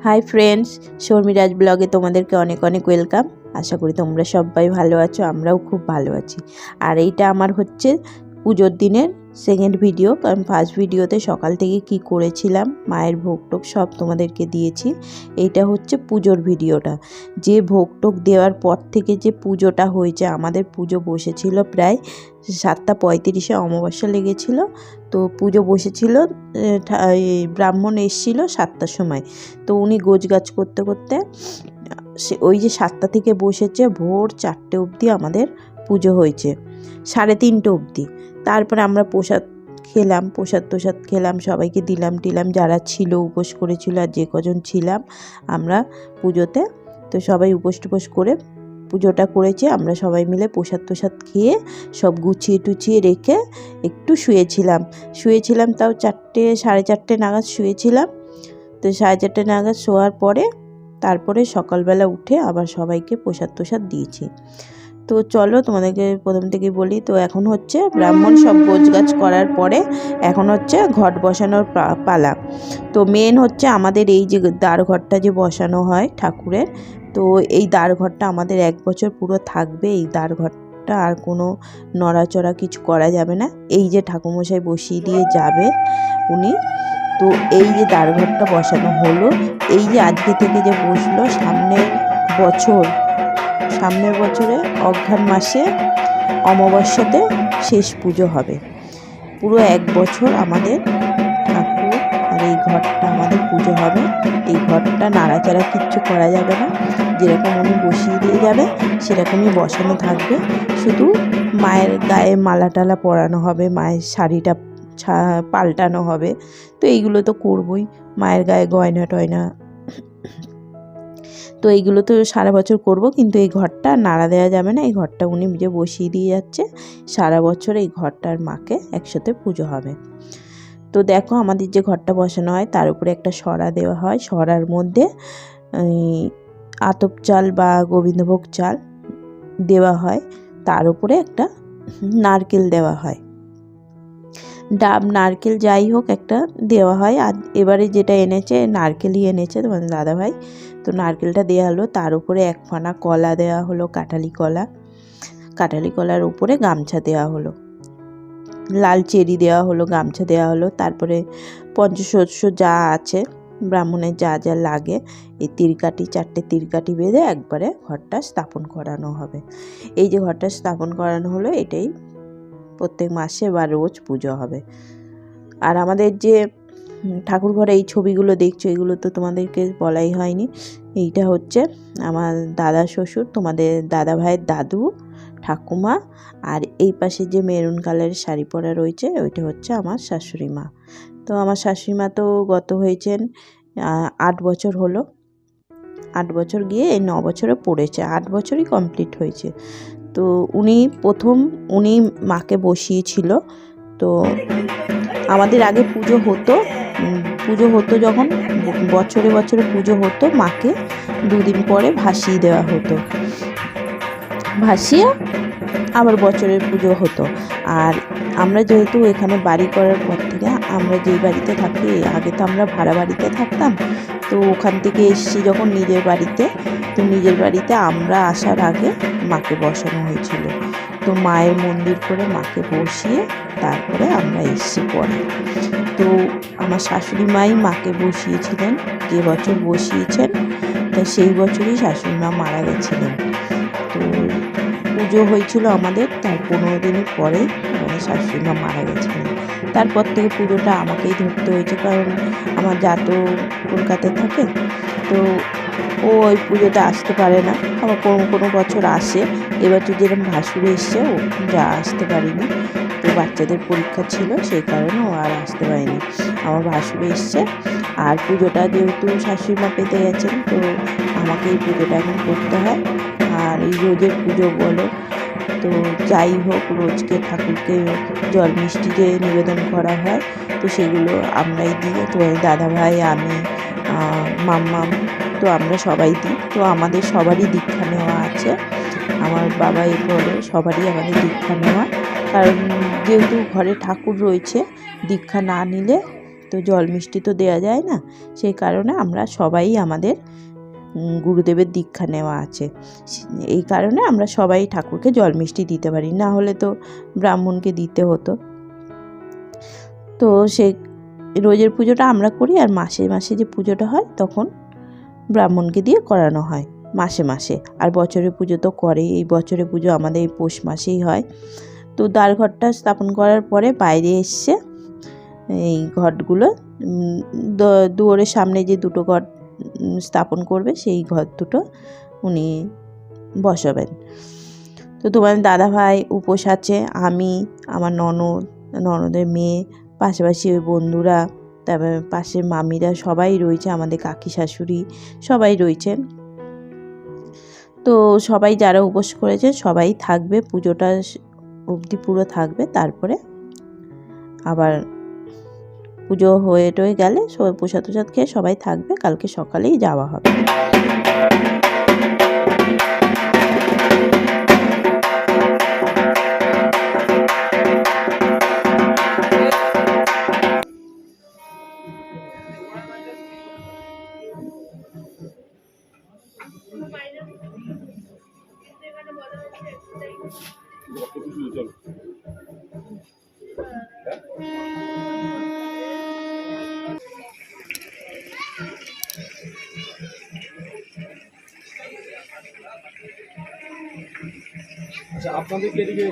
Hi friends, শর্মিরাজ ব্লগে তোমাদেরকে অনেক অনেক ওয়েলকাম। আশা করি তোমরা সবাই ভালো আছো, আমরাও খুব ভালো আছি। আর এইটা আমার হচ্ছে পুজোর দিনের সেকেন্ড ভিডিও, কারণ ফার্স্ট ভিডিওতে সকাল থেকে কি করেছিলাম, মায়ের ভোগ টোগ সব তোমাদেরকে দিয়েছি। এইটা হচ্ছে পুজোর ভিডিওটা। যে ভোগ টোগ দেওয়ার পর থেকে যে পুজোটা হয়েছে, আমাদের পুজো বসেছিল প্রায় 7:35 অমাবস্যা লেগেছিল। তো পুজো বসেছিল, ব্রাহ্মণ এসেছিল 7টার সময়। তো উনি গোছগাছ করতে করতে ওই যে 7টা থেকে বসেছে, ভোর 4টে অবধি আমাদের পুজো হয়েছে, 3:30 অবধি। তারপরে আমরা প্রসাদ খেলাম, সবাইকে দিলাম, যারা ছিল উপোস করেছিল আর যে কজন ছিলাম আমরা পুজোতে, তো সবাই উপোস টুপোস করে পুজোটা করেছি। আমরা সবাই মিলে প্রসাদ খেয়ে সব গুছিয়ে টুছিয়ে রেখে একটু শুয়েছিলাম, তাও 4:30 নাগাদ শুয়েছিলাম। তো 4:30 নাগাদ শোয়ার পরে তারপরে সকালবেলা উঠে আবার সবাইকে প্রসাদ দিয়েছি। তো চলো তোমাদেরকে প্রথম থেকে বলি। তো এখন হচ্ছে ব্রাহ্মণ সব গোছগাছ করার পরে এখন হচ্ছে ঘট বসানোর পালা। তো মেন হচ্ছে আমাদের এই যে দ্বার ঘরটা যে বসানো হয় ঠাকুরের, তো এই দ্বার ঘরটা আমাদের 1 বছর পুরো থাকবে। এই দ্বার ঘরটা আর কোনো নড়াচড়া কিছু করা যাবে না। এই যে ঠাকুরমশাই বসিয়ে দিয়ে যাবে উনি, তো এই যে দ্বার ঘরটা বসানো হলো, এই যে আজকে থেকে যে বসলো, সামনের বছরে অঘ্রাণ মাসে অমাবস্যাতে শেষ পুজো হবে। পুরো 1 বছর আমাদের ঠাকুর আর এই ঘরটা আমাদের পুজো হবে। এই ঘরটা নাড়াচাড়া কিচ্ছু করা যাবে না, যেরকম উনি বসিয়ে দিয়ে যাবে সেরকমই বসানো থাকবে। শুধু মায়ের গায়ে মালা টালা পরানো হবে, মায়ের শাড়িটা পাল্টানো হবে। তো এইগুলো তো করবই, মায়ের গায়ে গয়না টয়না, তো এইগুলো তো সারা বছর করব। কিন্তু এই ঘরটা নাড়া দেওয়া যাবে না, এই ঘরটা উনি যে বসিয়ে দিয়ে যাচ্ছে, সারা বছর এই ঘরটার মাকে একসাথে পুজো হবে। তো দেখো আমাদের যে ঘরটা বসানো হয় তার উপরে একটা সরা দেওয়া হয়, সরার মধ্যে আতপ চাল বা গোবিন্দভোগ চাল দেওয়া হয়, তার উপরে একটা নারকেল দেওয়া হয়, ডাব নারকেল যাই হোক একটা দেওয়া হয়। আর এবারে যেটা এনেছে নারকেলই এনেছে তোমাদের দাদাভাই, তো নারকেলটা দেওয়া হলো। তার উপরে 1 ফানা কলা দেওয়া হলো, কাঁঠালি কলার উপরে গামছা দেওয়া হলো, লাল চেরি দেওয়া হলো, গামছা দেওয়া হলো। তারপরে পঞ্চশস্য যা আছে ব্রাহ্মণের যা যা লাগে, এই 4টে তিরকাঠি বেঁধে একবারে ঘরটা স্থাপন করানো হবে। এই যে ঘরটা স্থাপন করানো হলো, এটাই প্রত্যেক মাসে বা রোজ পুজো হবে। আর আমাদের যে ঠাকুর ঘরে এই ছবিগুলো দেখছো, এগুলো তো তোমাদেরকে বলাই হয়নি। এইটা হচ্ছে আমার দাদা শ্বশুর, তোমাদের দাদা ভাইয়ের দাদু ঠাকুমা, আর এই পাশে যে মেরুন কালারের শাড়ি পরা রয়েছে ওইটা হচ্ছে আমার শাশুড়ি মা। তো আমার শাশুড়ি মা তো গত হয়েছেন 8 বছর হলো, 8 বছর গিয়ে এই 9 বছরে পড়েছে, 8 বছরই কমপ্লিট হয়েছে। তো উনি মাকে বসিয়েছিল। তো আমাদের আগে পুজো হতো যখন বছরে পুজো হতো, মাকে 2 দিন পরে ভাসিয়ে দেওয়া হতো, ভাসিয়ে আবার বছরের পুজো হতো। আর আমরা যেহেতু এখানে বাড়ি করার পর থেকে, আমরা যেই বাড়িতে থাকি, আগে তো আমরা ভাড়া বাড়িতে থাকতাম, তো ওখান থেকে এসেছি যখন নিজের বাড়িতে, তো নিজের বাড়িতে আমরা আসার আগে মাকে বসানো হয়েছিল। তো মায়ের মন্দির করে মাকে বসিয়ে তারপরে আমরা এসেছি পরে। তো আমার শাশুড়ি মাই মাকে বসিয়েছিলেন, যে বছর বসিয়েছেন তা সেই বছরই শাশুড়ি মা মারা গেছিলেন। তো পুজো হয়েছিল আমাদের, তার 15 দিনের পরে আমাদের শাশুড়ি মা মারা গেছিলেন। তারপর থেকে পুজোটা আমাকেই ধরতে হয়েছে, কারণ আমার যা তো কলকাতায় থাকে, তো ও ওই পুজোটা আসতে পারে না। আবার কোনো বছর আসে, এবছর যেরকম ভাসুরে এসছে ও যা আসতে পারিনি, তো বাচ্চাদের পরীক্ষা ছিল সেই কারণে ও আর আসতে পারেনি। আমার ভাসুরে এসছে, আর পুজোটা যেহেতু শাশুড়ি মা পেতে গেছেন, তো আমাকে এই পুজোটা এখন করতে হয়। আর এই রোজের পুজো বলো, তো যাই হোক, রোজকে ঠাকুরকে জল মিষ্টি যে নিবেদন করা হয়, তো সেগুলো আমরাই দিই। তো দাদাভাই, আমি, মাম্মাম, তো আমরা সবাই দিই। তো আমাদের সবারই দীক্ষা নেওয়া আছে, আমার বাবা বলে সবারই আমাদের দীক্ষা নেওয়া, কারণ যেহেতু ঘরে ঠাকুর রয়েছে, দীক্ষা না নিলে তো জল মিষ্টি তো দেওয়া যায় না, সেই কারণে আমরা সবাই আমাদের গুরুদেবের দীক্ষা নেওয়া আছে, এই কারণে আমরা সবাই ঠাকুরকে জল মিষ্টি দিতে পারি, না হলে তো ব্রাহ্মণকে দিতে হতো। তো সেই রোজের পুজোটা আমরা করি, আর মাসে মাসে যে পুজোটা হয় তখন ব্রাহ্মণকে দিয়ে করানো হয় মাসে মাসে। আর বছরের পুজো তো করেই, এই বছরের পুজো আমাদের এই পৌষ মাসেই হয়। তো দ্বার ঘরটা স্থাপন করার পরে বাইরে এসছে এই ঘটগুলো, দুয়ারের সামনে যে দুটো ঘট স্থাপন করবে সেই ঘর দুটো উনি বসাবেন। তো তোমাদের দাদাভাই উপোস আছে, আমি, আমার ননদের মেয়ে, পাশাপাশি ওই বন্ধুরা, তারপরে পাশে মামিরা সবাই রয়েছে, আমাদের কাকি শাশুড়ি সবাই রয়েছেন। তো সবাই যারা উপোস করেছে সবাই থাকবে, পুজোটা অবধি পুরো থাকবে, তারপরে আবার পুজো হয়ে টয়ে গেলে সবাই প্রসাদ খেয়ে সবাই থাকবে, কালকে সকালেই যাওয়া হবে। আচ্ছা, আপনাদের কি এদিকে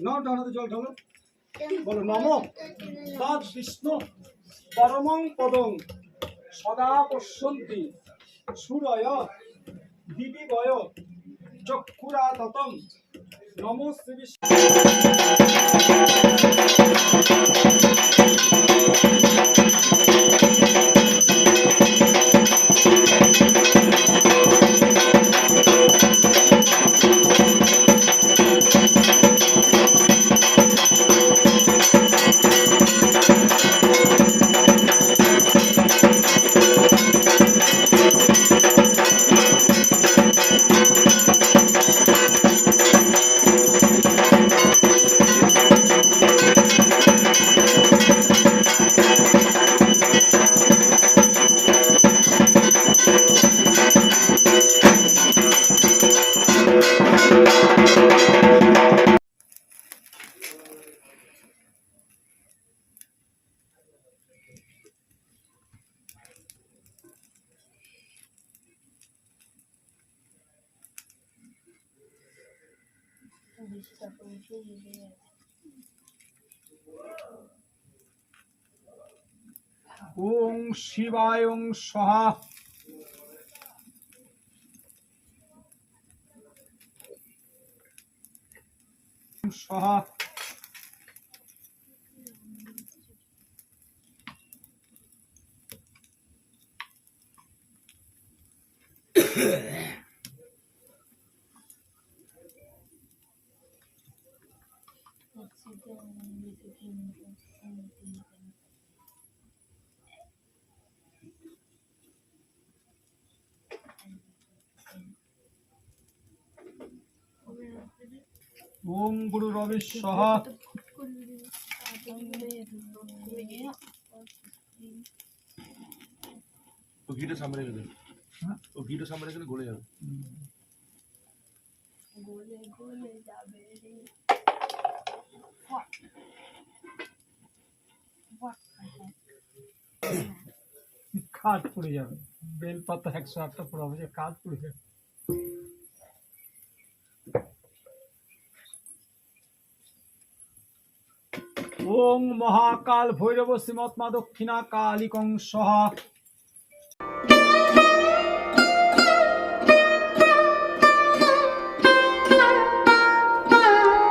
না ডানাতে জল ঢালো বলো নম তদ বিষ্ণু পরমং পদং সদা পশ্যন্তি সূরয় দিবিবয় চক্ষুরাততম নমো শ্রী বিষ্ণু। ওং শিবায় ওং স্বাহা। স্বাহা। ওম গুরু রবি স্বাহা। ও ঘিটা সামনে রেখে দেবে। হ্যাঁ? ও ঘিটা সামনে রেখে দিলে গলে যাবে। কাঠ পড়ে যাবে, বেলপাতা 108টা পড়া হবে, কাঠ পড়ে যাবে। ওং মহাকাল ভৈরব শ্রীমৎমা দক্ষিণা কালিকং স্বাহা।